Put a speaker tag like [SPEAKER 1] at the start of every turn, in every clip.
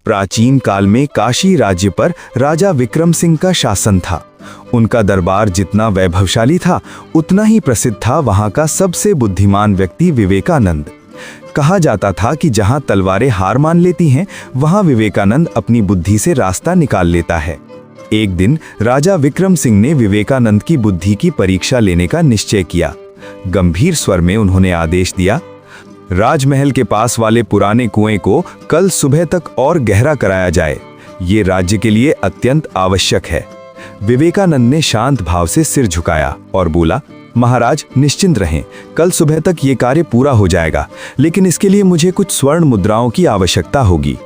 [SPEAKER 1] प्राचीन काल में काशी राज्य पर राजा विक्रम सिंह का शासन था। उनका दरबार जितना वैभवशाली था, उतना ही प्रसिद्ध था वहां का सबसे बुद्धिमान व्यक्ति विवेकानंद। कहा जाता था कि जहां तलवारें हार मान लेती हैं, वहां विवेकानंद अपनी बुद्धि से रास्ता निकाल लेता है। एक दिन राजा विक्रम सिंह ने विवेकानंद की बुद्धि की परीक्षा लेने का निश्चय किया। गंभीर स्वर में उन्होंने आदेश दिया, राजमहल के पास वाले पुराने कुएं को कल सुबह तक और गहरा कराया जाए। ये राज्य के लिए अत्यंत आवश्यक है। विवेकानंद ने शांत भाव से सिर झुकाया और बोला, महाराज निश्चिंत रहें, कल सुबह तक ये कार्य पूरा हो जाएगा, लेकिन इसके लिए मुझे कुछ स्वर्ण मुद्राओं की आवश्यकता होगी।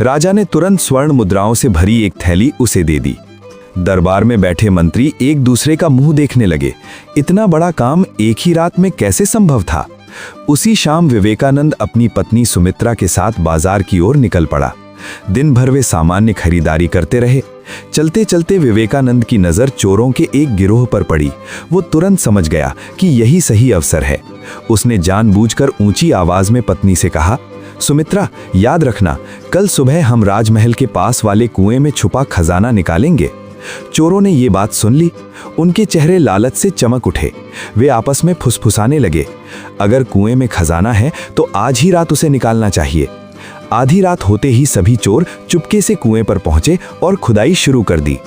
[SPEAKER 1] राजा ने तुरंत स्वर्ण मुद्राओं से भरी एक थैली उसे दे दी। दरबार में बैठे मंत्री एक दूसरे का मुंह देखने लगे। इतना बड़ा काम एक ही रात में कैसे संभव था? उसी शाम विवेकानंद अपनी पत्नी सुमित्रा के साथ बाजार की ओर निकल पड़ा। दिन भर वे सामान्य खरीदारी करते रहे। चलते चलते विवेकानंद की नजर चोरों के एक गिरोह पर पड़ी। वो तुरंत समझ गया कि यही सही अवसर है। उसने जानबूझकर ऊंची आवाज में पत्नी से कहा, सुमित्रा, याद रखना, कल सुबह हम राजमहल के पास वाले कुएं में छुपा खजाना निकालेंगे। चोरों ने ये बात सुन ली। उनके चेहरे लालच से चमक उठे। वे आपस में फुसफुसाने लगे, अगर कुएं में खजाना है तो आज ही रात उसे निकालना चाहिए। आधी रात होते ही सभी चोर चुपके से कुएं पर पहुंचे और खुदाई शुरू कर दी।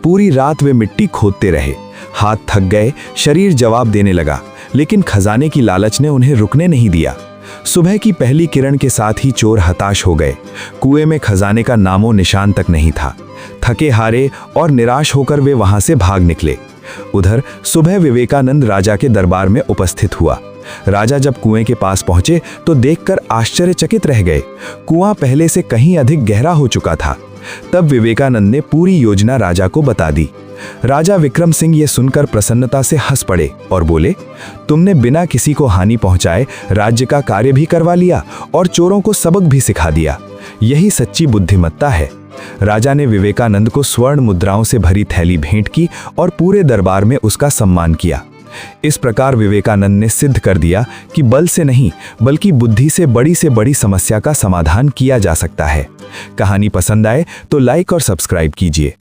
[SPEAKER 1] पूरी रात वे मिट्टी खोदते रहे। हाथ थक गए, शरीर जवाब देने लगा, लेकिन खजाने की लालच ने उन्हें रुकने नहीं दिया। सुबह की पहली किरण के साथ ही चोर हताश हो गए। कुएं में खजाने का नामो निशान तक नहीं था। थके हारे और निराश होकर वे वहां से भाग निकले। उधर सुबह विवेकानंद राजा के दरबार में उपस्थित हुआ। राजा जब कुएं के पास पहुंचे तो देखकर आश्चर्यचकित रह गए। कुआं पहले से कहीं अधिक गहरा हो चुका था। तब विवेकानंद ने पूरी योजना राजा को बता दी। राजा विक्रम सिंह ये सुनकर प्रसन्नता से हंस पड़े और बोले, तुमने बिना किसी को हानि पहुंचाए राज्य का कार्य भी करवा लिया और चोरों को सबक भी सिखा दिया। यही सच्ची बुद्धिमत्ता है। राजा ने विवेकानंद को स्वर्ण मुद्राओं से भरी थैली भेंट की और पूरे दरबार में उसका सम्मान किया। इस प्रकार विवेकानंद ने सिद्ध कर दिया कि बल से नहीं, बल्कि बुद्धि से बड़ी समस्या का समाधान किया जा सकता है। कहानी पसंद आए तो लाइक और सब्सक्राइब कीजिए।